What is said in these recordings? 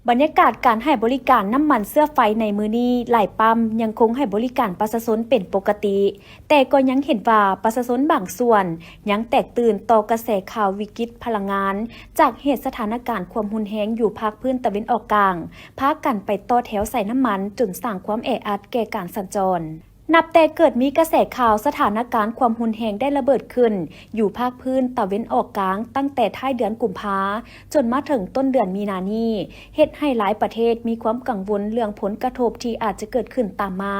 บรรยากาศการให้บริการน้ำมันเสื้อไฟในมื้อนี้หลายปั๊มยังคงให้บริการประชาชนเป็นปกติ แต่ก็ยังเห็นว่าประชาชนบางส่วนยังแตกตื่นต่อกระแสข่าววิกฤตพลังงาน จากเหตุสถานการณ์ความรุนแรงอยู่ภาคพื้นตะวันออกกลางพากันไปต่อแถวใส่น้ำมันจนสร้างความแออัดแก่การสัญจรนับแต่เกิดมีกระแสข่าวสถานการณ์ความรุนแรงได้ระเบิดขึ้นอยู่ภาคพื้นตะวันออกกลางตั้งแต่ท้ายเดือนกุมภาจนมาถึงต้นเดือนมีนานี้เฮ็ดให้หลายประเทศมีความกังวลเรื่องผลกระทบที่อาจจะเกิดขึ้นตามมา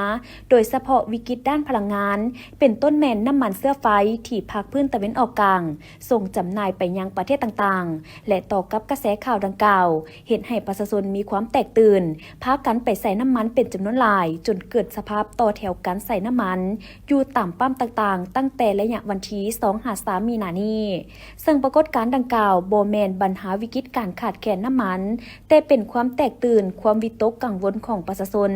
โดยเฉพาะวิกฤตด้านพลังงานเป็นต้นแม่นน้ำมันเสื้อไฟที่ภาคพื้นตะวันออกกลางส่งจำหน่ายไปยังประเทศต่างๆและต่อกับกระแสข่าวดังกล่าวเฮ็ดให้ประชาชนมีความแตกตื่นพากันไปใส่น้ำมันเป็นจำนวนหลายจนเกิดสภาพต่อแถวกันใส่น้ำมันอยู่ตามปั๊มต่างๆตั้งแต่ระยะวันที่2-3 มีนานี้ซึ่งปรากฏการณ์ดังกล่าวบ่แม่นปัญหาวิกฤตการขาดแคลนน้ำมันแต่เป็นความแตกตื่นความวิตกกังวลของประชาชน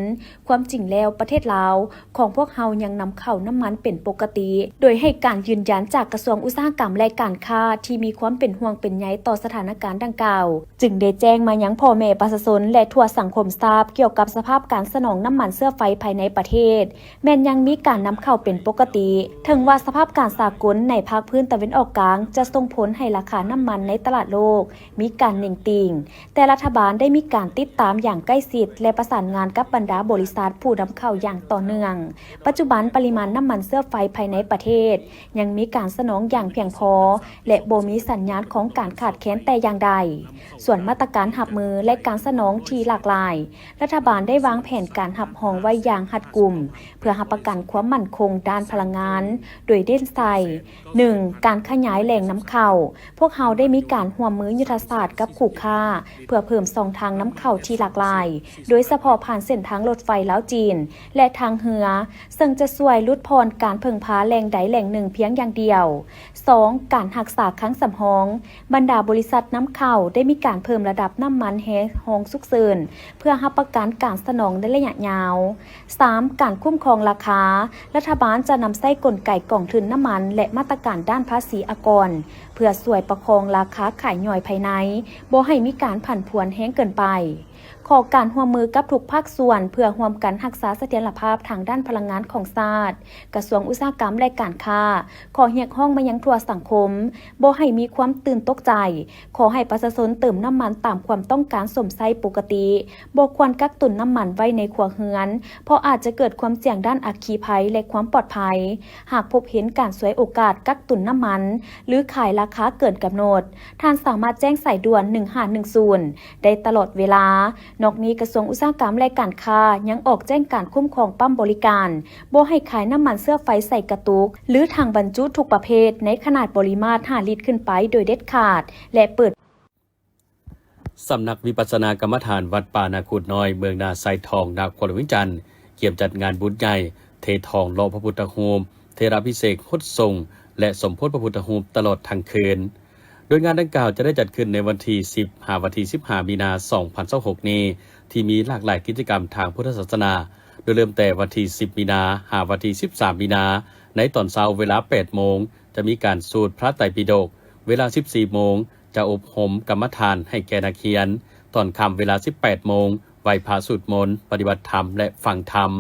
ความจริงแล้วประเทศลาวของพวกเฮายังนำเข้าน้ำมันเป็นปกติโดยให้การยืนยันจากกระทรวงอุตสาหกรรมและการค้าที่มีความเป็นห่วงเป็นใยต่อสถานการณ์ดังกล่าวจึงได้แจ้งมายังพ่อแม่ประชาชนและทั่วสังคมทราบเกี่ยวกับสภาพการสนองน้ำมันเสื้อไฟภายในประเทศแม้นยังมีการนำเข้าเป็นปกติถึงว่าสภาพการสากลในภาคพื้นตะวันออกกลางจะส่งผลให้ราคาน้ำมันในตลาดโลกมีการเน่งติ่งแต่รัฐบาลได้มีการติดตามอย่างใกล้ชิดและประสานงานกับบรรดาบริษัทผู้นำเข้าอย่างต่อเนื่องปัจจุบันปริมาณน้ำมันเสื้อไฟภายในประเทศยังมีการสนองอย่างเพียงพอและบ่มีสัญญาณของการขาดแคลนแต่อย่างใดส่วนมาตรการรับมือและการสนองที่หลากหลายรัฐบาลได้วางแผนการรับรองไว้อย่างรัดกุมเพื่อรับประกันความมั่นคงด้านพลังงานโดยเด่นใส่ 1. การขยายแหล่งน้ำเข้าพวกเขาได้มีการร่วมมือยุทธศาสตร์กับคู่ค้าเพื่อเพิ่มช่องทางน้ำเข้าที่หลากหลายโดยเฉพาะผ่านเส้นทางรถไฟลาวจีนและทางเรือซึ่งจะช่วยลดพรการพึ่งพาแหล่งใดแหล่งหนึ่งเพียงอย่างเดียว 2. การรักษาคลังสำรองบรรดาบริษัทน้ำเข้าได้มีการเพิ่มระดับน้ำมันแห้งฉุกเฉินเพื่อรับประกันการสนองในระยะยาว 3. การคุ้มครองราคารัฐบาลจะนำใส้กลไกกองทุนน้ำมันและมาตรการด้านภาษีอากรเพื่อช่วยประคองราคาขายย่อยภายในบ่ให้มีการผันผวนแห้งเกินไปขอการร่วมมือกับทุกภาคส่วนเพื่อร่วมกันรักษาเสถียรภาพทางด้านพลังงานของชาติกระทรวงอุตสาหกรรมและการค้าขอเรียกร้องมายังทั่วสังคมบ่ให้มีความตื่นตกใจขอให้ประชาชนเติมน้ำมันตามความต้องการสมไส้ปกติบ่ควรกักตุนน้ำมันไว้ในครัวเรือนเพราะอาจจะเกิดความเสี่ยงด้านอัคคีภัยและความปลอดภัยหากพบเห็นการฉวยโอกาสกักตุนน้ำมันหรือขายราคาเกินกำหนดท่านสามารถแจ้งสายด่วน1510ได้ตลอดเวลานอกนี้กระทรวงอุตสาหกรรมและการค้ายังออกแจ้งการคุ้มครองปั๊มบริการบ่ให้ขายน้ำมันเสื้อไฟใส่กระตุกหรือทางบรรจุทุกประเภทในขนาดปริมาตร5 ลิตรขึ้นไปโดยเด็ดขาดและเปิดสำนักวิปัสสนากรรมฐานวัดป่านาคูดน้อยเมืองนาไซทองนาควรวิจันทร์เกี่ยมจัดงานบุญใหญ่เททองรอพระพุทธรูปเทราภิเษกฮดทรงและสมโภชพระพุทธรูปตลอดทั้งคืนโดยงานดังกล่าวจะได้จัดขึ้นในวันที่10 วันที่15 มีนาคม 2026 นี้ที่มีหลากหลายกิจกรรมทางพุทธศาสนาโดยเริ่มแต่วันที่10 มีนาคม วันที่13 มีนาคมในตอนเช้าเวลา 8 โมงจะมีการสวดพระไตรปิฎกเวลา 14 โมงจะอบรมกรรมฐานให้แก่นักเรียนตอนค่ำเวลา 18 โมงไหว้พระสวดมนต์ปฏิบัติธรรมและฟังธรรม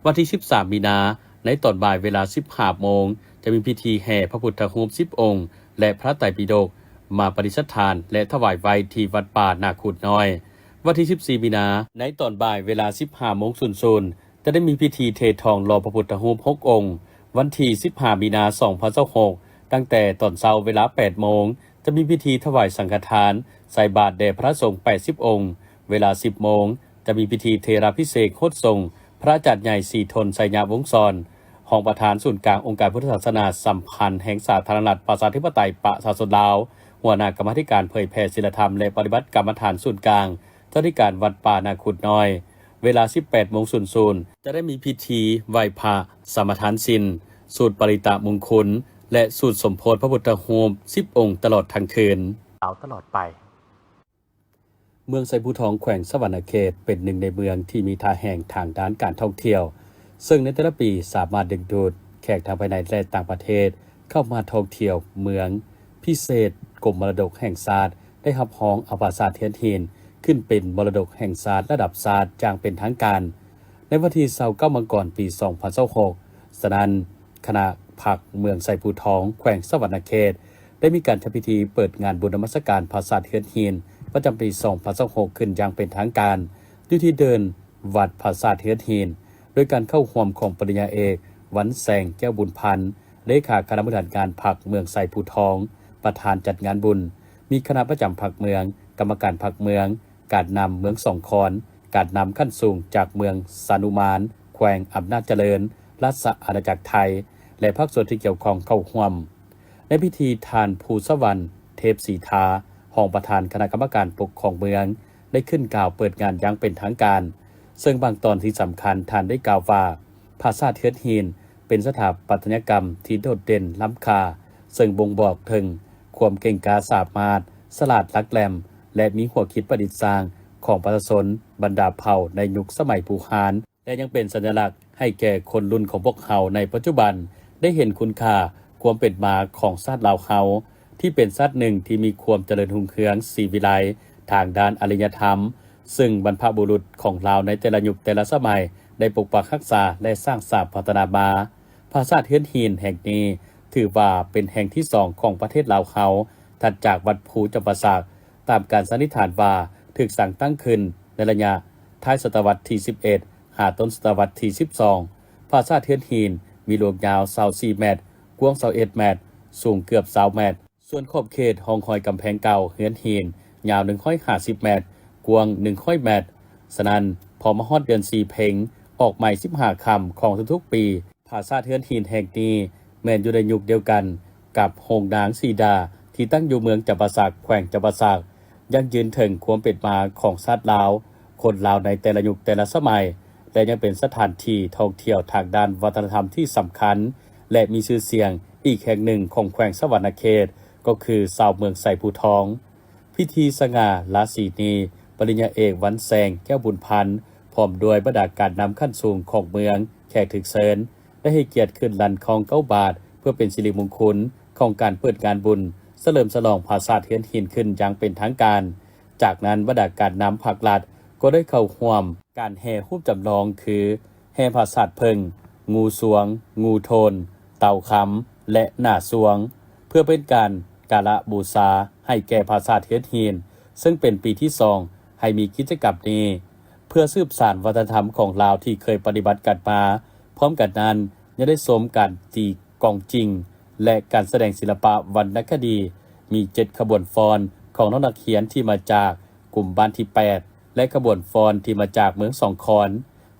วันที่13 มีนาคมในตอนบ่ายเวลา 15 โมงจะมีพิธีแห่พระพุทธรูป10 องค์และพระไตรปิฎกมาประดิษฐานและถวายไว้ที่วัดป่านาคูดน้อยวันที่14 มีนาคมในตอนบ่ายเวลา 15 โมงจะได้มีพิธีเททองหล่อพระพุทธรูป6 องค์วันที่15 มีนาคม 2026ตั้งแต่ตอนเช้าเวลา 8 โมงจะมีพิธีถวายสังฆทานใส่บาตรแด่พระสงฆ์80 องค์เวลา 10 โมงจะมีพิธีเทราภิเษกฮดทรงพระจัดใหญ่สีทนไสยาวงศ์ซอนห้องประธานศูนย์กลางองค์การพุทธศาสนาสัมพันธ์แห่งสาธารณรัฐประชาธิปไตยประชาชนลาวหัวหน้ากรรมาธิการเผยแผ่ศีลธรรมและปฏิบัติกรรมฐานศูนย์กลางเจ้าหน้าที่การวัดป่านาคูดน้อยเวลา 18 โมงจะได้มีพิธีไหว้พระสมทานศีลสูตรปริตะมงคลและสูตรสมโภชพระพุทธรูป10 องค์ตลอดทั้งคืนตลอดไปเมืองไซบูทองแขวงสวรรณเขตเป็นหนึ่งในเมืองที่มีท่าแห่งทางด้านการท่องเที่ยวซึ่งในแต่ละปีสามารถดึงดูดแขกทางภายในและต่างประเทศเข้ามาท่องเที่ยวเมืองพิเศษกรมมรดกแห่งชาติได้รับรองเอาปราสาทเทียนหิน ขึ้นเป็นมรดกแห่งศาสตร์ระดับศาสตร์อย่างเป็นทางการในวันที่29 มังกรปี 2026 สนั่นคณะผักเมืองไซภูทองแขวงสวรรณเขตได้มีการทำพิธีเปิดงานบุญนมัสการพระธาตุเฮือนหินประจำปี 2026 ขึ้นอย่างเป็นทางการอยู่ที่เดินวัดพระธาตุเฮือนหินโดยการเข้าร่วมของปริญญาเอกวันแสงแก้วบุญพันธ์เลขาคณะบริหารงานผักเมืองไซภูทองประธานจัดงานบุญมีคณะประจำผักเมืองกรรมการผักเมืองการนำเมืองสองคอนการนำขั้นสูงจากเมืองสานุมานแขวงอำนาจเจริญราชอาณาจักรไทยและภาคส่วนที่เกี่ยวข้องเข้าร่วมในพิธีทานภูสวรรณเทพสีทาห้องประธานคณะกรรมการปกครองเมืองได้ขึ้นกล่าวเปิดงานอย่างเป็นทางการซึ่งบางตอนที่สำคัญท่านได้กล่าวว่าพระธาตุเฮือนหินเป็นสถาปัตยกรรมที่โดดเด่นล้ำค่าซึ่งบ่งบอกถึงความเก่งกาจสามารถสลาดลักแหลมและมีหัวคิดประดิษฐ์สร้างของประชาชนบรรดาเผ่าในยุคสมัยปูฮานและยังเป็นสัญลักษณ์ให้แก่คนรุ่นของพวกเขาในปัจจุบันได้เห็นคุณค่าความเป็นมาของชาติลาวเขาที่เป็นชาติหนึ่งที่มีความเจริญรุ่งเรืองศรีวิไลทางด้านอารยธรรมซึ่งบรรพบุรุษของลาวในแต่ละยุคแต่ละสมัยได้ปกปักรักษาและสร้างสรรค์พัฒนามาพระธาตุเฮือนหินแห่งนี้ถือว่าเป็นแห่งที่2ของประเทศลาวเขาถัดจากวัดภูจำปาสักตามการสันนิษฐานว่าถูกสร้างตั้งขึ้นในระยะท้ายศตวรรษที่11หาต้นศตวรรษที่12พระธาตุเฮือนหินมีรวมยาว24เมตรกว้าง21เมตรสูงเกือบ20เมตรส่วนขอบเขตห้องคอยกำแพงเก่าเฮือนหินยาว150เมตรกว้าง100เมตรฉะนั้นพอมาฮอดเดือน4เพ็งออกใหม่15ค่ำของทุกๆปีพระธาตุเฮือนหินแห่งนี้แม่นอยู่ในยุคเดียวกันกับโฮงนางสีดาที่ตั้งอยู่เมืองจำปาสักแขวงจำปาสักยังยืนถึงความเป็นมาของชาติลาวคนลาวในแต่ละยุคแต่ละสมัยและยังเป็นสถานที่ท่องเที่ยวทางด้านวัฒนธรรมที่สำคัญและมีชื่อเสียงอีกแห่งหนึ่งของแขวงสวรรณเขตก็คือชาวเมืองไซภูทองพิธีสง่าราศีนีปริญญาเอกวันแสงแก้วบุญพันธ์พร้อมด้วยบรรดาการนำขั้นสูงของเมืองแขกถึกเซินได้ให้เกียรติขึ้นลันคลอง9 บาทเพื่อเป็นสิริมงคลของการเปิดงานบุญเฉลิมฉลองพระธาตุเฮือนหินขึ้นอย่างเป็นทางการจากนั้นบรรดาการนำภาครัฐก็ได้เข้าร่วมการแห่รูปจำลองคือแห่พระธาตุเพิงงูสวงงูโทนเต่าคำและหน้าสวงเพื่อเป็นการกาลบูชาให้แก่พระธาตุเฮือนหินซึ่งเป็นปีที่2ให้มีกิจกรรมนี้เพื่อสืบสานวัฒนธรรมของลาวที่เคยปฏิบัติกันมาพร้อมกันนั้นยังได้ชมการตีกลองจริงและการแสดงศิลปะวรรณคดีมี7ขบวนฟ้อนของน้องนักเขียนที่มาจากกลุ่มบ้านที่8และขบวนฟ้อนที่มาจากเมืองสองคอน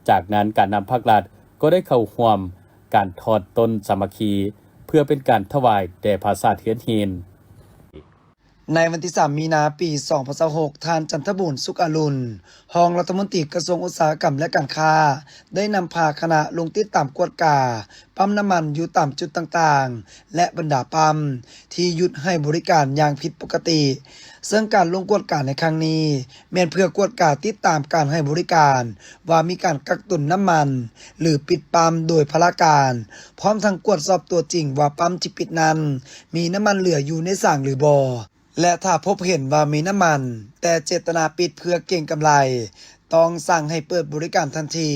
จากนั้นการนำภาครัฐก็ได้เข้าร่วมการทอดต้นสามัคคีเพื่อเป็นการถวายแด่พระธาตุเฮือนหินในวันที่ 3 มีนาปี 2026ท่านจันทบุญสุขอรุณรองรัฐมนตรีกระทรวงอุตสาหกรรมและการค้าได้นำพาคณะลงติดตามกวดกาปั๊มน้ำมันอยู่ตามจุดต่างๆและบรรดาปั๊มที่หยุดให้บริการอย่างผิดปกติซึ่งการลงกวดกาในครั้งนี้แม่นเพื่อกวดกาติดตามการให้บริการว่ามีการกักตุนน้ำมันหรือปิดปั๊มโดยพลการพร้อมทั้งตรวจสอบตัวจริงว่าปั๊มที่ปิดนั้นมีน้ำมันเหลืออยู่ในสร้างหรือบ่และถ้าพบเห็นว่ามีน้ำมันแต่เจตนาปิดเพื่อเก็งกำไรต้องสั่งให้เปิดบริการทันที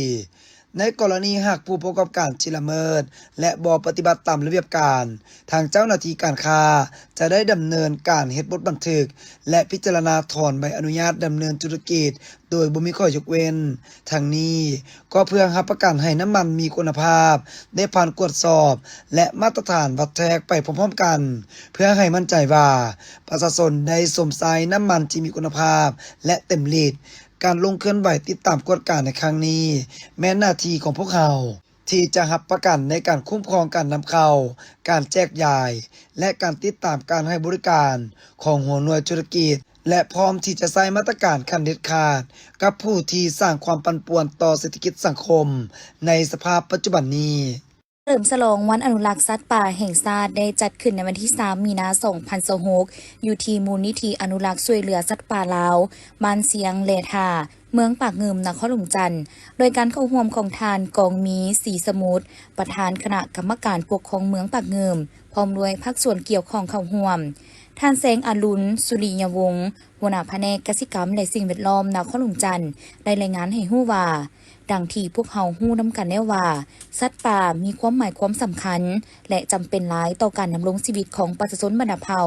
ในกรณีหากผู้ประกอบการละเมิดและบ่ปฏิบัติตามระเบียบการทางเจ้าหน้าที่การค้าจะได้ดำเนินการเฮ็ดบทบันทึกและพิจารณาถอนใบอนุญาตดำเนินธุรกิจโดยบ่มีข้อยกเว้นทั้งนี้ก็เพื่อรับประกันให้น้ำมันมีคุณภาพได้ผ่านตรวจสอบและมาตรฐานวัดแทกไปพร้อมๆกันเพื่อให้มั่นใจว่าประชาชนได้สวมใส่น้ำมันที่มีคุณภาพและเต็มฤทธิ์การลงเคลื่อนไหวติดตามกฎการในครั้งนี้แม้หน้าที่ของพวกเขาที่จะรับประกันในการคุ้มครองการนำเข้าการแจกจ่ายและการติดตามการให้บริการของหัวหน่วยธุรกิจและพร้อมที่จะใช้มาตรการขั้นเด็ดขาดกับผู้ที่สร้างความปั่นป่วนต่อเศรษฐกิจสังคมในสภาพปัจจุบันนี้เฉลิมฉลองวันอนุรักษ์สัตว์ป่าแห่งชาติได้จัดขึ้นในวันที่ 3 มีนาคม 2026อยู่ที่มูลนิธิอนุรักษ์ช่วยเหลือสัตว์ป่าลาวบ้านเสียงเลทาเมืองปากเงิมนครหลวงจันทน์โดยการเข้าร่วมของทานกองมีสีสมุทรประธานคณะกรรมการปกครองเมืองปากเงิมพร้อมด้วยภาคส่วนเกี่ยวข้องเข้าร่วม ท่านแสงอรุณสุริยวงศ์หัวหน้าแผนกกสิกรรมและสิ่งแวดล้อมนครหลวงจันทน์ได้รายงานให้ฮู้ว่าดังที่พวกเฮาฮู้นำกันแล้วว่าสัตว์ป่ามีความหมายความสำคัญและจำเป็นหลายต่อการดำรงชีวิตของประชาชนบรรดาเผ่า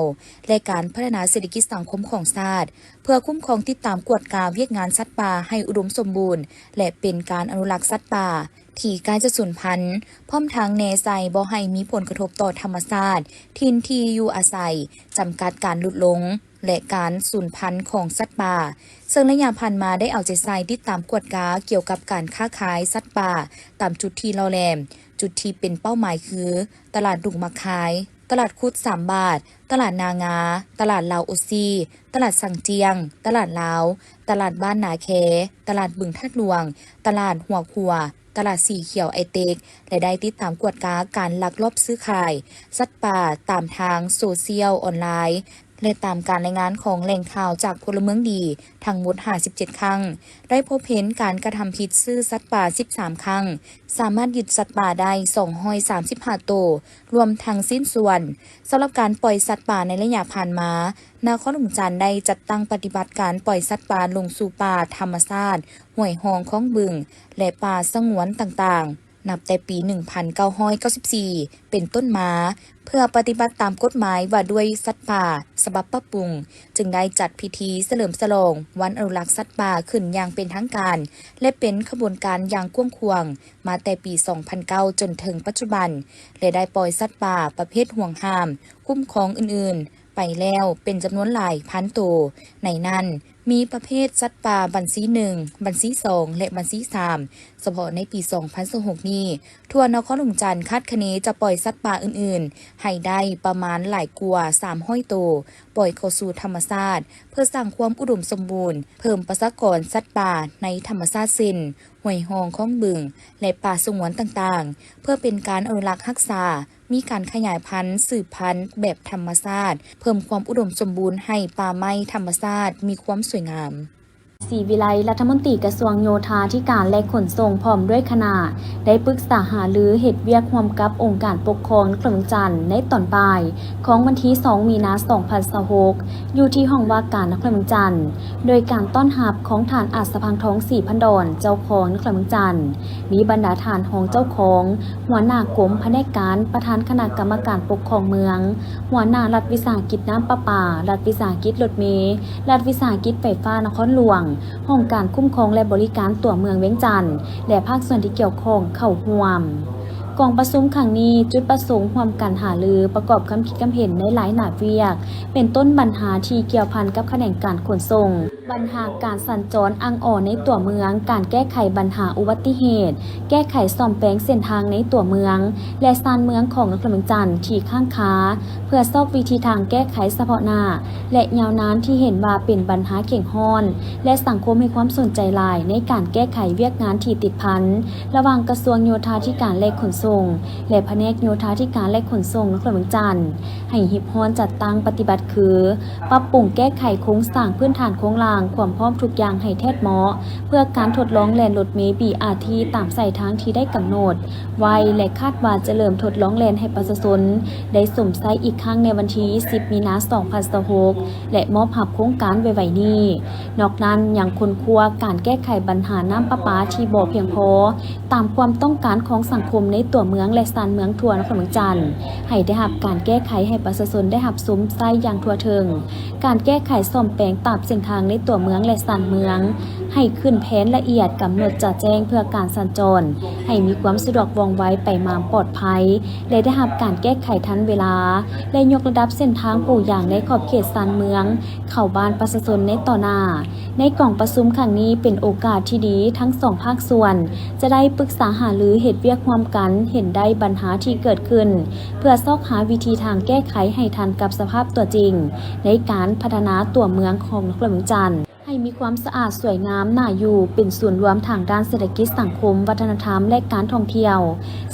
และการพัฒนาเศรษฐกิจสังคมของชาติเพื่อคุ้มครองติดตามกวดกาเวียกงานสัตว์ป่าให้อุดมสมบูรณ์และเป็นการอนุรักษ์สัตว์ป่าที่ใกล้จะสูญพันธุ์พร้อมทางแนใส่บ่ให้มีผลกระทบต่อธรรมชาติถิ่นที่อยู่อาศัยจำกัดการหลุดลงและการสูญพันธุ์ของสัตว์ป่าซึ่งระยะผ่านมาได้เอาใจใส่ติดตามกวดกาเกี่ยวกับการค้าขายสัตว์ป่าตามจุดที่เราแลมจุดที่เป็นเป้าหมายคือตลาดดุงมะขายตลาดคุด3 บาทตลาดนางาตลาดลาวโอซีตลาดสังเจียงตลาดลาวตลาดบ้านนาแคตลาดบึงทัดหลวงตลาดหัวขัวตลาดสีเขียวไอเต็กและได้ติดตามกวดกาการลักลอบซื้อขายสัตว์ป่าตามทางโซเชียลออนไลน์และตามการรายงานของแหล่งข่าวจากพลเมืองดีทั้งหมด57 ครั้งได้พบเห็นการกระทำผิดซื้อสัตว์ป่า13 ครั้งสามารถยึดสัตว์ป่าได้235 ตัวรวมทั้งสิ้นส่วนสำหรับการปล่อยสัตว์ป่าในระยะผ่านมานครหลวงจันทน์ได้จัดตั้งปฏิบัติการปล่อยสัตว์ป่าลงสู่ป่าธรรมชาติห้วยหองของบึงและป่าสงวนต่างๆนับแต่ปี 1994 เป็นต้นมาเพื่อปฏิบัติตามกฎหมายว่าด้วยสัตว์ป่าฉบับปรับปรุงจึงได้จัดพิธีเฉลิมฉลองวันอนุรักษ์สัตว์ป่าขึ้นอย่างเป็นทางการและเป็นขบวนการอย่างกว้างขวางมาแต่ปี 2009 จนถึงปัจจุบันและได้ปล่อยสัตว์ป่าประเภทห่วงห้ามคุ้มครองอื่นๆไปแล้วเป็นจำนวนหลายพันตัวในนั้นมีประเภทสัตว์ป่าบัญชี1บัญชี2และบัญชี3เฉพาะในปี 2026 นี้ทั่วนครหลวงจันทน์คาดคะเนจะปล่อยสัตว์ป่าอื่นๆให้ได้ประมาณหลายกว่า300 ตัวปล่อยเข้าสู่ธรรมชาติเพื่อสร้างความอุดมสมบูรณ์เพิ่มประชากรสัตว์ป่าในธรรมชาติสิ้นห้วยหองของบึงและป่าสงวนต่างๆเพื่อเป็นการอนุรักษ์รักษามีการขยายพันธุ์สืบพันธุ์แบบธรรมชาติเพิ่มความอุดมสมบูรณ์ให้ป่าไม้ธรรมชาติมีความสวยงามศรีวิไลรัฐมนตรีกระทรวงโยธาธิการและขนส่งพร้อมด้วยคณะได้ปรึกษาหารือเหตุเวียกร่วมกับองค์การปกครองนครหลวงจันทน์ในตอนบ่ายของวันที่ 2 มีนาคม 2026 อยู่ที่ห้องว่าการนครหลวงจันทน์โดยการต้อนรับของฐานอัศพังทองศรีพันดอนเจ้าของนครหลวงจันทน์มีบรรดาฐานของเจ้าของหัวหน้ากรมแผนกการประธานคณะกรรมการปกครองเมืองหัวหน้ารัฐวิสาหกิจน้ำประปารัฐวิสาหกิจรถเมล์รัฐวิสาหกิจไฟฟ้านครหลวงห้องการคุ้มครองและบริการตัวเมืองเวียงจันทน์และภาคส่วนที่เกี่ยวข้องเข้าร่วมกองประชุมครั้งนี้จุดประสงค์ร่วมกันหารือประกอบความคิดความเห็นในหลายหน้าเวียกเป็นต้นปัญหาที่เกี่ยวพันกับแขนงการขนส่งปัญหาการสัญจรอ้างอ่อนในตัวเมืองการแก้ไขปัญหาอุบัติเหตุแก้ไขซ่อมแปลงเส้นทางในตัวเมืองและซานเมืองของนครหลวงจันทน์ที่ข้างค้าเพื่อซอกวิธีทางแก้ไขเฉพาะหน้าและยาวนานที่เห็นว่าเป็นปัญหาเข่งห้อนและสังคมให้ความสนใจหลายในการแก้ไขเวียกงานที่ติดพันระหว่างกระทรวงโยธาธิการและขนส่งและแผนกโยธาธิการและขนส่งนครหลวงจันทน์ให้ฮิบฮอนจัดตั้งปฏิบัติคือปรับปรุงแก้ไขโครงสร้างพื้นฐานโครงล่างความพร้อมทุกอย่างให้แท้เหมาะเพื่อการทดลองแล่นรถเมล์ BRT ตามสายทางที่ได้กำหนดไว้และคาดว่าจะเริ่มทดลองแล่นให้ประชาชนได้สวมใช้อีกครั้งในวันที่ 10 มีนาคม 2026 และมอบหับโครงการไว้นี้นอกนั้นยังค้นคว้าการแก้ไขปัญหาน้ำประปาที่บ่เพียงพอตามความต้องการของสังคมในตัวเมืองและซานเมืองทั่วนครหลวงจันทน์ให้ได้รับการแก้ไขให้ประชาชนได้รับสวมใช้อย่างทั่วถึงการแก้ไขซ่อมแปลงตามเส้นทางในตัวเมืองและซานเมืองให้ขึ้นแผนละเอียดกำหนดจัดแจงเพื่อการสัญจรให้มีความสะดวกว่องไวไปมาปลอดภัยและได้รับการแก้ไขทันเวลาและยกระดับเส้นทางปู่อย่างในขอบเขตซานเมืองเข้าบ้านประชาชนในต่อหน้าในกล่องประชุมครั้งนี้เป็นโอกาสที่ดีทั้งสองภาคส่วนจะได้ปรึกษาหารือเหตุเวียกร่วมกันเห็นได้ปัญหาที่เกิดขึ้นเพื่อซอกหาวิธีทางแก้ไขให้ทันกับสภาพตัวจริงในการพัฒนาตัวเมืองของนครหลวงจันทน์ให้มีความสะอาดสวยงามน่าอยู่เป็นส่วนรวมทางด้านเศรษฐกิจสังคมวัฒนธรรมและการท่องเที่ยว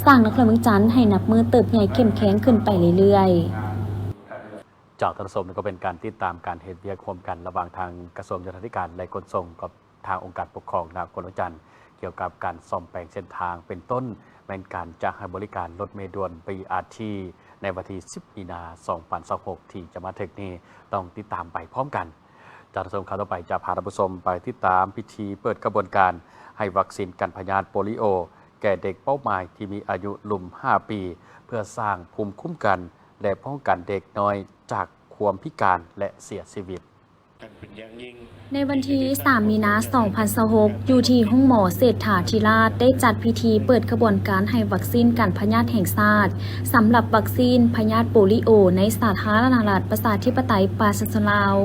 สร้างนครหลวงจันทน์ให้นับมือเติบใหญ่เข้มแข็งขึ้นไปเรื่อยๆจากกระทรวงก็เป็นการติดตามการเหตุเวียกร่วมกันระหว่างทางกระทรวงโยธาธิการและขนส่งกับทางองค์การปกครองนครหลวงจันทน์เกี่ยวกับการซ่อมแปลงเส้นทางเป็นต้นเป็นการจัดให้บริการรถเมล์ด่วน BRT ในวันที่ 10 มีนาคม 2026 ที่จะมาถึงนี้ต้องติดตามไปพร้อมกันจากชมข่าวต่อไปจะพาท่านผู้ชมไปติดตามพิธีเปิดกระบวนการให้วัคซีนกันพยาธิโปลิโอแก่เด็กเป้าหมายที่มีอายุลุ่ม 5 ปี เพื่อสร้างภูมิคุ้มกันและป้องกันเด็กน้อยจากความพิการและเสียชีวิต ในวันที่ 3 มีนาคม 2026 อยู่ที่ห้องหมอเศรษฐาธิราชได้จัดพิธีเปิดกระบวนการให้วัคซีนกันพยาธิแห่งชาติสำหรับวัคซีนพยาธิโปลิโอในสาธารณรัฐประชาธิปไตยปราศจากลาว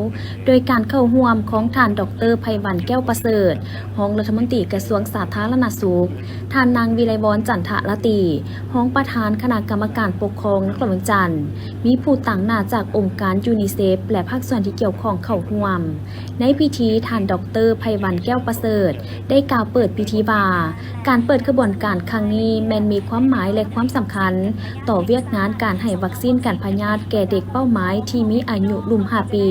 โดยการเข้าร่วมของท่านดร.ไพวันแก้วประเสริฐรองรัฐมนตรีกระทรวงสาธารณสุขท่านนางวิไลวรจันทรตีรองประธานคณะกรรมการปกครองนครหลวงจันทร์มีผู้ต่างหน้าจากองค์การยูนิเซฟและภาคส่วนที่เกี่ยวข้องเข้าร่วมในพิธีท่านดร.ไพวันแก้วประเสริฐได้กล่าวเปิดพิธีว่าการเปิดกระบวนการครั้งนี้แม้นมีความหมายและความสำคัญต่อเวียกงานการให้วัคซีนกันพยาธิแก่เด็กเป้าหมายที่มีอายุลุ่ม 5 ปี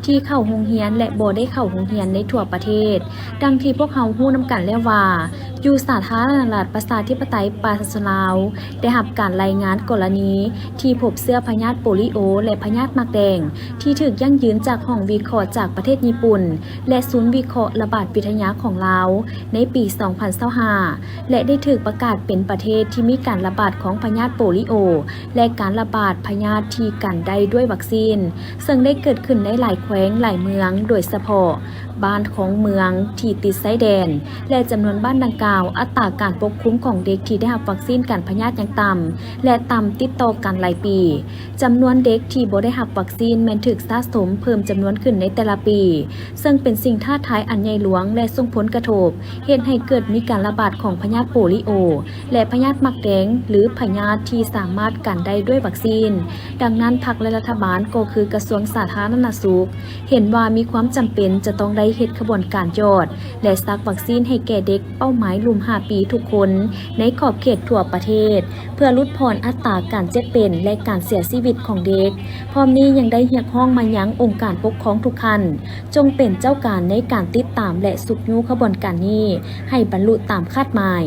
ที่เข้าโรงเรียนและบ่ได้เข้าโรงเรียนในทั่วประเทศดังที่พวกเราฮู้นำกันแล้วว่าอยู่สาธารณรัฐประชาธิปไตยปราศจากลาวได้รับการรายงานกรณีที่พบเชื้อพยาธิโปลิโอและพยาธิหมากแดงที่ถูกยั่งยืนจากห้องวิเคราะห์จากประเทศญี่ปุ่นและศูนย์วิเคราะห์ระบาดวิทยาของลาวในปี 2025 และได้ถูกประกาศเป็นประเทศที่มีการระบาดของพยาธิโปลิโอและการระบาดพยาธิที่กันได้ด้วยวัคซีนซึ่งได้เกิดขึ้นในหลายแขวงหลายเมืองโดยเฉพาะบ้านของเมืองที่ติดชายแดนและจำนวนบ้านดังกล่าวอัตราการปกคลุมของเด็กที่ได้รับวัคซีนกันพยาธิยังต่ำและต่ำติดต่อกันหลายปีจำนวนเด็กที่บ่ได้รับวัคซีนแม้นถูกสะสมเพิ่มจำนวนขึ้นในแต่ละปีซึ่งเป็นสิ่งท้าทายอันใหญ่หลวงและส่งผลกระทบเฮ็ดให้เกิดมีการระบาดของพยาธิโปลิโอและพยาธิหมากแดงหรือพยาธิที่สามารถกันได้ด้วยวัคซีนดังนั้นพรรคและรัฐบาลก็คือกระทรวงสาธารณสุขเห็นว่ามีความจำเป็นจะต้องได้เฮ็ดขบวนการยอดและซักวัคซีนให้แก่เด็กเป้าหมายลุ่ม 5 ปีทุกคนในขอบเขตทั่วประเทศเพื่อลดพรอัตราการเจ็บเป็นและการเสียชีวิตของเด็กพร้อมนี้ยังได้เรียกร้องมายังองค์การปกครองทุกขั้นจงเป็นเจ้าการในการติดตามและสุกยูขบวนการนี้ให้บรรลุตามคาดหมาย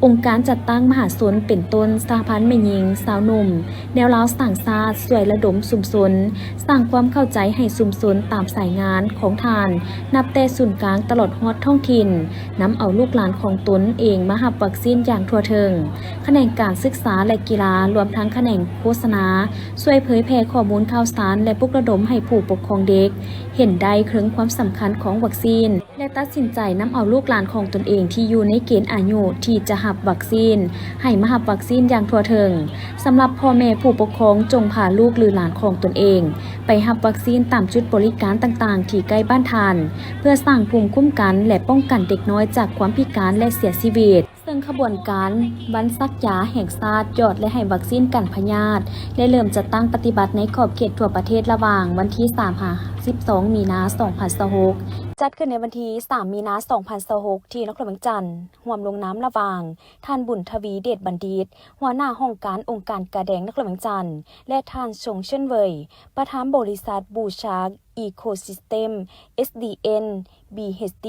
องค์การจัดตั้งมหาชนเป็นต้นสหพันธ์แม่หญิงสาวหนุ่มแนวลาวสั่งชาติช่วยระดมชุมชนสร้างความเข้าใจให้ชุมชนตามสายงานของทานนับแต่ศูนย์กลางตลอดฮอดท้องถิ่นนำเอาลูกหลานของตนเองมารับวัคซีนอย่างทั่วถึงแขนงการศึกษาและกีฬารวมทั้งแขนงโฆษณาช่วยเผยแพร่ข้อมูลข่าวสารและปลุกระดมให้ผู้ปกครองเด็กเห็นได้ถึงความสำคัญของวัคซีนและตัดสินใจนำเอาลูกหลานของตนเองที่อยู่ในเกณฑ์อายุที่จะรับวัคซีนให้มารับวัคซีนอย่างทั่วถึงสำหรับพ่อแม่ผู้ปกครองจงพาลูกหรือหลานของตนเองไปรับวัคซีนตามจุดบริการต่างๆที่ใกล้บ้านทานเพื่อสร้างภูมิคุ้มกันและป้องกันเด็กน้อยจากความพิการและเสียชีวิตซึ่งขบวนการวันซักยาแห่งชาติยอดและให้วัคซีนกันพยาธิได้เริ่มจะตั้งปฏิบัติในขอบเขตทั่วประเทศระหว่างวันที่3-12 มีนาคม 2026จัดขึ้นในวันที่ 3 มีนาคม 2026ที่นครหลวงจันทร์ร่วมลงน้ำระหว่างท่านบุญทวีเดชบัณฑิตหัวหน้าห้องการองค์การกระแดงนครหลวงจันทร์และท่านชงเชิญเวยประธานบริษัทบูชาอีโคซิสเต็ม SDN BHD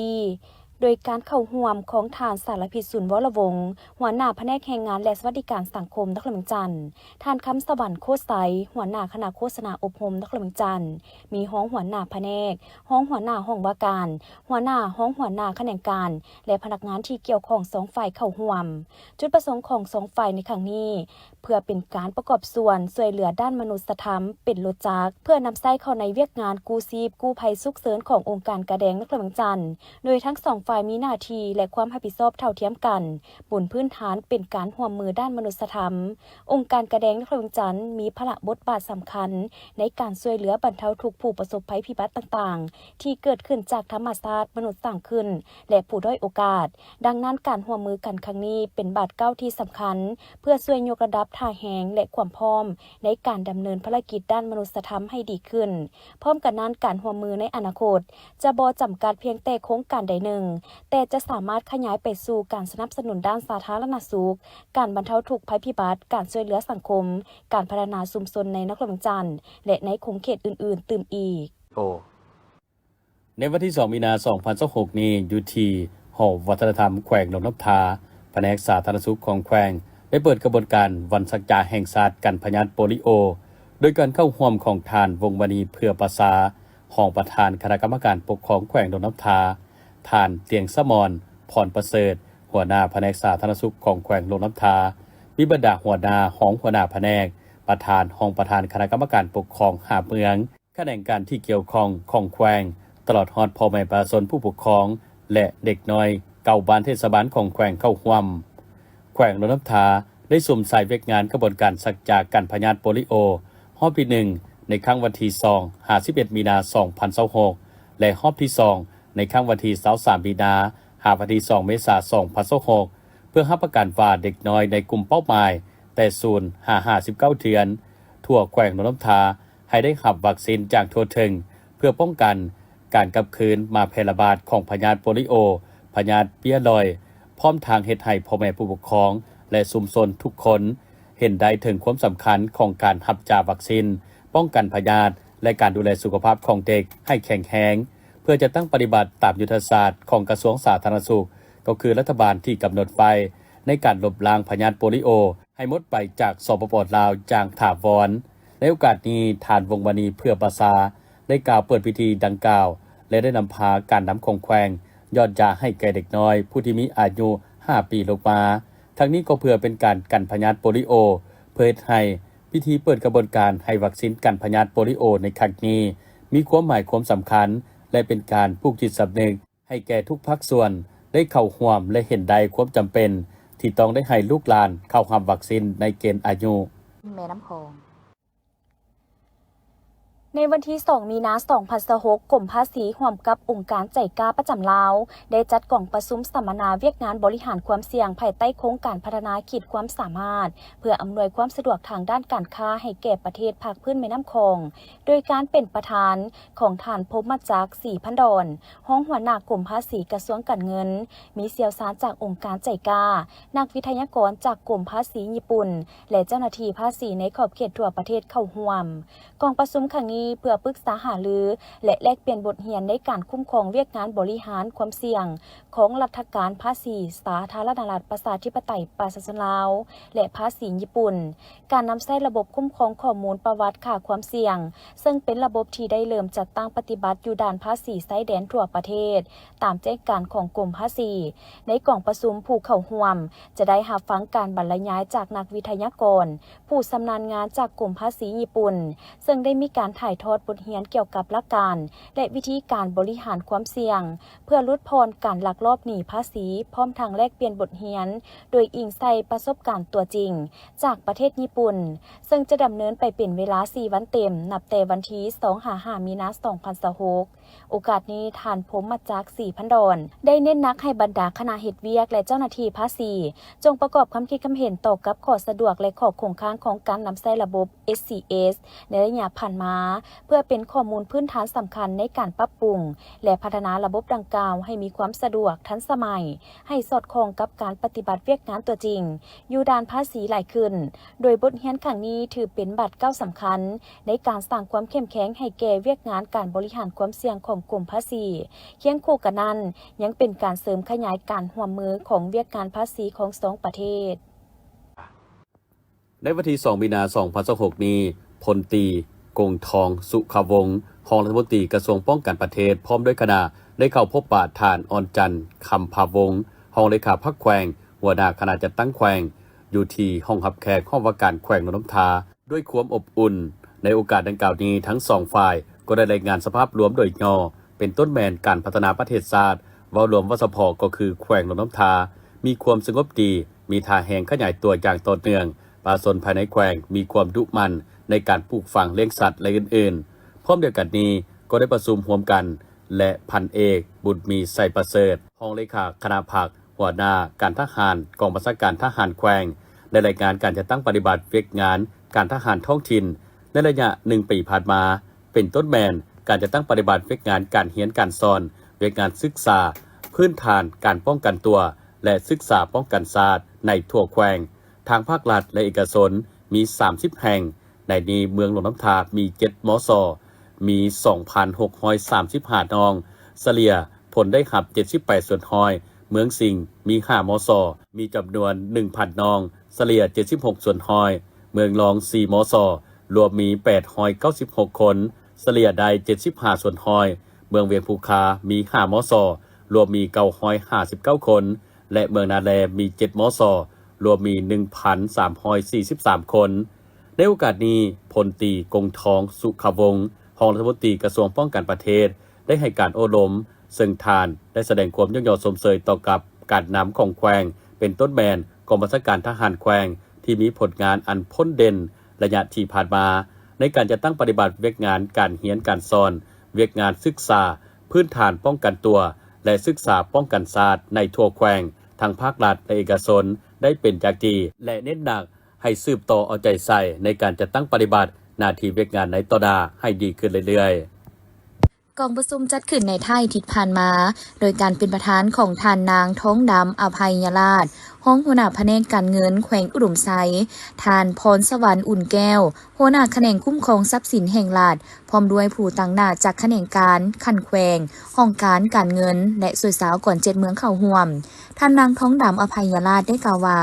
โดยการเข้าร่วมของทานสารพิษสุนวรวงศ์หัวหน้าแผนกแรงงานและสวัสดิการสังคมนครหลวงจันทร์ท่านคำสวรรค์โคตรใสหัวหน้าคณะโฆษณาอบรมนครหลวงจันทร์มีห้องหัวหน้าแผนกห้องหัวหน้าห้องว่าการหัวหน้าห้องหัวหน้าแขนงการและพนักงานที่เกี่ยวข้อง2ฝ่ายเข้าร่วมจุดประสงค์ของ2ฝ่ายในครั้งนี้เพื่อเป็นการประกอบส่วนช่วยเหลือด้านมนุษยธรรมเป็นรถจักรเพื่อนำใช้เข้าในเวียกงานกู้ชีพกู้ภัยฉุกเฉินขององค์การกระแดงนครหลวงจันทร์โดยทั้ง2ฝ่ายมีหน้าที่และความรับผิดชอบเท่าเทียมกันบนพื้นฐานเป็นการร่วมมือด้านมนุษยธรรมองค์การกระแดงนครหลวงจันทร์มีพระบทบาทสำคัญในการช่วยเหลือบรรเทาทุกข์ผู้ประสบภัยพิบัติต่างๆที่เกิดขึ้นจากธรรมชาติมนุษย์สร้างขึ้นและผู้ด้อยโอกาสดังนั้นการร่วมมือกันครั้งนี้เป็นบาทเก้าที่สำคัญเพื่อช่วยยกระดับท่าแหงและความพร้อมในการดำเนินภารกิจด้านมนุษยธรรมให้ดีขึ้นพร้อมกันนั้นการร่วมมือในอนาคตจะบ่จำกัดเพียงแต่โครงการใดหนึ่งแต่จะสามารถขยายไปสู่การสนับสนุนด้านสาธารณสุขการบรรเทาทุกข์ภัยพิบัติการช่วยเหลือสังคมการพัฒนาชุมชนในนครหลวงจันทร์และในขงเขตอื่นๆตื่มอีกในวันที่ 2 มีนาคม 2026นี้อยู่ที่หอวัฒนธรรมแขวงหนองน้ำทาแผนกสาธารณสุขของแขวง ได้เปิดกระบวนการวันสักจาแห่งชาติกันพยาธิโปลิโอโดยการเข้าร่วมของทานวงวณีเพื่อประสารองประธานคณะกรรมการปกครองแขวงดงน้ำทาทานเตียงสมรพรประเสริฐหัวหน้าแผนกสาธารณสุขของแขวงดงน้ำทาวิบดาหัวหน้าของหัวหน้าแผนกประธานห้องประธานคณะกรรมการปกครองหาเมืองขณะการที่เกี่ยวข้องของแขวงตลอดฮอดพ่อแม่ประชาชนผู้ปกครองและเด็กน้อยเก่าบ้านเทศบาลของแขวงเข้าร่วมแขวงดงน้ำทาได้สุ่มใส่เวกงานกระบวนการสักจากกันพยาธิโปลิโอรอบที่1ในครั้งวันที่2 51มีนาคม2026และรอบที่2ในครั้งวันที่23มีนาคมวันที่2เมษายน2026เพื่อรับประกันว่าเด็กน้อยในกลุ่มเป้าหมายแต่0-59เดือนทั่วแขวงดงน้ำทาให้ได้รับวัคซีนจากทั่วถึงเพื่อป้องกันการกลับคืนมาแพร่ระบาดของพยาธิโปลิโอพยาธิเปียลอยพร้อมทางเฮ็ดให้พ่อแม่ผู้ปกครองและชุมชนทุกคนเห็นได้ถึงความสำคัญของการรับจ่าวัคซีนป้องกันพยาธิและการดูแลสุขภาพของเด็กให้แข็งแรงเพื่อจะตั้งปฏิบัติตามยุทธศาสตร์ของกระทรวงสาธารณสุขก็คือรัฐบาลที่กำหนดไว้ในการลบล้างพยาธิโปลิโอให้หมดไปจากสปป.ลาวอย่างถาวรในโอกาสนี้ทานวงวณีเพื่อประสาได้กล่าวเปิดพิธีดังกล่าวและได้นำพาการนำของแขวงยอดยาให้แก่เด็กน้อยผู้ที่มีอายุ5 ปีลงมาทั้งนี้ก็เพื่อเป็นการกันพยาธิโปลิโอเพื่อให้พิธีเปิดกระบวนการให้วัคซีนกันพยาธิโปลิโอในครั้งนี้มีความหมายความสำคัญและเป็นการปลูกจิตสำนึกให้แก่ทุกภาคส่วนได้เข้าร่วมและเห็นได้ความจำเป็นที่ต้องได้ให้ลูกหลานเข้ารับวัคซีนในเกณฑ์อายุแม่น้ำพอง ในวันที่2มีนาคม2026กรมภาษีร่วมกับองค์การใจกล้าประจำลาวได้จัดกล่องประชุมสัมมนาเวียกงานบริหารความเสี่ยงภายใต้โครงการพัฒนาขีดความสามารถเพื่ออำนวยความสะดวกทางด้านการค้าให้แก่ประเทศภาคพื้นแม่น้ำคองโดยการเป็นประธานของท่านพบมาจาก4,000 ดอนห้องหัวหน้ากรมภาษีกระทรวงการเงินมีเชี่ยวชาญจากองค์การใจกล้านักวิทยากรจากกรมภาษีญี่ปุ่นและเจ้าหน้าที่ภาษีในขอบเขตทั่วประเทศเข้าร่วมกองประชุมครั้งนี้เพื่อปรึกษาหารือและแลกเปลี่ยนบทเรียนในการคุ้มครองเวียกงานบริหารความเสี่ยงของรัฐการภาษีสาธารณรัฐประชาธิปไตยประชาชนลาวและภาษีญี่ปุ่นการนำใช้ระบบคุ้มครองข้อมูลประวัติค่าความเสี่ยงซึ่งเป็นระบบที่ได้เริ่มจัดตั้งปฏิบัติอยู่ด้านภาษีชายแดนทั่วประเทศตามแจ้งการของกรมภาษีในกล่องประชุมผู้เข้าร่วมจะได้รับฟังการบรรยายจากนักวิทยากรผู้ชำนาญงานจากกรมภาษีญี่ปุ่นซึ่งได้มีการถ่ายทอดบทเรียนเกี่ยวกับหลักการและวิธีการบริหารความเสี่ยงเพื่อลดพรการลักลอบหนีภาษีพร้อมทางแลกเปลี่ยนบทเรียนโดยอิงใส่ประสบการณ์ตัวจริงจากประเทศญี่ปุ่นซึ่งจะดำเนินไปเป็นเวลา4วันเต็มนับแต่วันที่2-5 มีนาคม 2026โอกาสนี้ท่านพมมาจาก4,000 ดอนได้เน้นนักให้บรรดาคณะเฮ็ดเวียกและเจ้าหน้าที่ภาษีจงประกอบความคิดความเห็นต่อกับข้อสะดวกและข้อคงค้างของการนำใช้ระบบ SCS ในระยะผ่านมาเพื่อเป็นข้อมูลพื้นฐานสำคัญในการปรับปรุงและพัฒนาระบบดังกล่าวให้มีความสะดวกทันสมัยให้สอดคล้องกับการปฏิบัติเวียกงานตัวจริงอยู่ด้านภาษีหลายขึ้นโดยบทเรียนครั้งนี้ถือเป็นบัตรเก้าสำคัญในการสร้างความเข้มแข็งให้แก่เวียกงานการบริหารความเสี่ยงของกรมภาษีเคียงคู่กันนั้นยังเป็นการเสริมขยายการร่วมมือของเวียกงานภาษีของ2ประเทศในวันที่2มีนาคม2026นี้พลตรีกงทองสุขวงศ์รองรัฐมนตรีกระทรวงป้องกันประเทศพร้อมด้วยคณะได้เข้าพบปะทานอ่อนจันทร์คำภาวงศ์รองเลขาพรรคแขวงหัวหน้าคณะจัดตั้งแขวงอยู่ที่ห้องรับแขกห้องว่าการแขวงนนทาด้วยความอบอุ่นในโอกาสดังกล่าวนี้ทั้ง2ฝ่ายก็ได้รายงานสภาพรวมโดยย่อเป็นต้นแมนการพัฒนาประเทศชาติเว้ารวมว่าสพก็คือแขวงนนทามีความสงบดีมีท่าแห่งขยายตัวอย่างต่อเนื่องประชาชนภายในแขวงมีความดุมั่นในการปลูกฝังเลี้ยงสัตว์และอื่นๆพร้อมเดียวกันนี้ก็ได้ประชุมร่วมกันและพันเอกบุญมีไสประเสริฐรองเลขาคณะผักหัวหน้าการทหารกองบัญชาการทหารแขวงได้รายงานการจัดตั้งปฏิบัติเวียกงานการทหารท้องถิ่นในระยะ1 ปีผ่านมาเป็นต้นแมนการจัดตั้งปฏิบัติเวียกงานการเรียนการสอนเวียกงานศึกษาพื้นฐานการป้องกันตัวและศึกษาป้องกันศาสตร์ในทั่วแขวงทางภาครัฐและเอกชนมี30แห่งในนี้เมืองหลวงน้ำทามี7 มศ.มี 2,635 นองเฉลี่ยผลได้หับ78 ส่วนห้อย เมืองสิงห์มี5 มศ. มีจำนวน 1,000 นองเฉลี่ย76 ส่วนหอย เมืองรอง 4 มศ. รวมมี896 คนเฉลี่ยได้75 ส่วนหอย เมืองเวียงภูคามี 5 มศ. รวมมี959 คน และเมืองนาแลมี 7 มศ. รวมมี 1,343 คน ในโอกาสนี้พลตรีกงทองสุขวงศ์รองรัฐมนตรีกระทรวงป้องกันประเทศได้ให้การโอลมซึ่งทานได้แสดงความยกย่องสมเสยต่อกับการนำของแขวงเป็นต้นแบบกองบัญชาการทหารแขวงที่มีผลงานอันพ้นเด่นระยะที่ผ่านมาในการจะตั้งปฏิบัติเวียกงานการเรียนการสอนเวียกงานศึกษาพื้นฐานป้องกันตัวและศึกษาป้องกันศาสตร์ในทั่วแขวงทั้งภาครัฐและเอกชนได้เป็นอย่างดีและเน้นหนักให้สืบต่อเอาใจใส่ในการจะตั้งปฏิบัติหน้าที่เวียกงานในต่อดาให้ดีขึ้นเรื่อยๆกองประชุมจัดขึ้นในไทยทิศผ่านมา โดยการเป็นประธานของท่านนางท้องดำอภัยราชห้องหัวหน้าแผนกการเงินแขวงอุดมไซท่านพรสวรรค์อุ่นแก้วหัวหน้าแขนงคุ้มครองทรัพย์สินแห่งรัฐพร้อมด้วยผู้ต่างหน้าจากแขนงการขันแขวงห้องการเงินและสวยสาวก่อน7 เมืองเข้าร่วมท่านนางท้องดำอภัยราชได้กล่าวว่า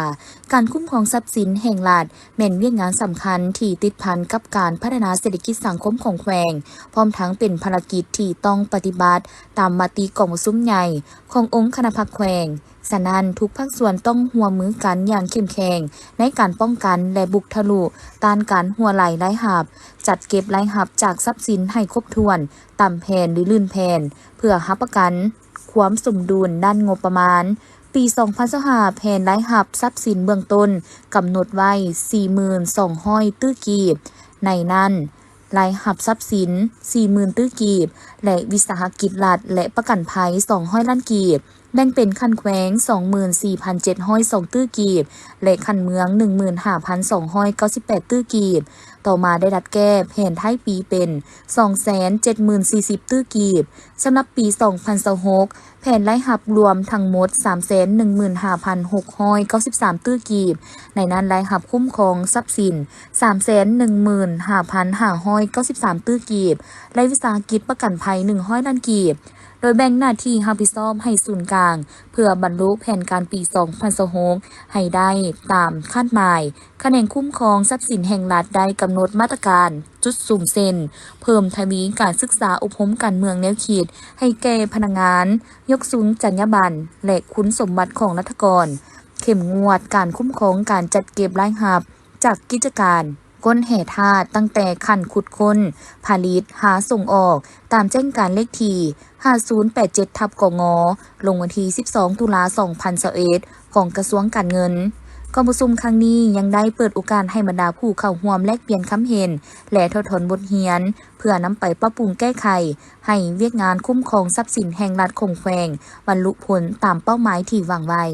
การคุ้มครองทรัพย์สินแห่งรัฐแม่นเวียกงานสำคัญที่ติดพันกับการพัฒนาเศรษฐกิจสังคมของแขวงพร้อมทั้งเป็นภารกิจที่ต้องปฏิบัติตามมติกองประชุมใหญ่ขององค์คณะพรรคแขวงฉะนั้นทุกภาคส่วนต้องร่วมมือกันอย่างเข้มแข็งในการป้องกันและบุกทะลุต้านการหัวไหลไร้หับจัดเก็บไร้หับจากทรัพย์สินให้ครบถ้วนตามแผนหรือลื่นแผนเพื่อรับประกันความสมดุลด้านงบประมาณปี 2025 แผนไร้หับทรัพย์สินเบื้องต้นกำหนดไว้ 42,000 ตื้อกีบในนั้นรายหับทรัพย์สิน 40,000 ตื้อกีบและวิสาหกิจรัฐและประกันภัย 200 ล้านกีบแบ่งเป็นคันแขวง 24,702 ตื้อกีบและคันเมือง 15,298 ตื้อกีบต่อมาได้ดัดแก้แผนท้ายปีเป็น 270,040 ตื้อกีบสำหรับปี 2026 แผนรายหับรวมทั้งหมด 315,693 ตื้อกีบในนั้นรายหับคุ้มครองทรัพย์สิน 315,593 ตื้อกีบและวิสาหกิจประกันภัย 100 ล้านกีบโดยแบ่งหน้าที่รับผิดชอบให้ศูนย์กลางเพื่อบรรลุแผนการปี 2026 ให้ได้ตามคาดหมายแขนงคุ้มครองทรัพย์สินแห่งรัฐได้กำหนดมาตรการจุดสุ่มเซ็นเพิ่มทวีการศึกษาอบรมการเมืองแนวคิดให้แก่พนักงานยกสูงจรรยาบรรณและคุณสมบัติของรัฐกรเข้มงวดการคุ้มครองการจัดเก็บรายหับจากกิจการก้นแห่ธาตุตั้งแต่ขั้นขุดค้นผลิตหาส่งออกตามแจ้งการเลขที่ 5087/กง.ลงวันที่ 12 ตุลา 2021 ของกระทรวงการเงินกองประชุมครั้งนี้ยังได้เปิดโอกาสให้บรรดาผู้เข้าร่วมแลกเปลี่ยนความเห็นและทดลองบทเรียนเพื่อนำไปปรับปรุงแก้ไขให้เวียกงานคุ้มครองทรัพย์สินแห่งรัฐคงแขวงบรรลุผลตามเป้าหมายที่วางไว้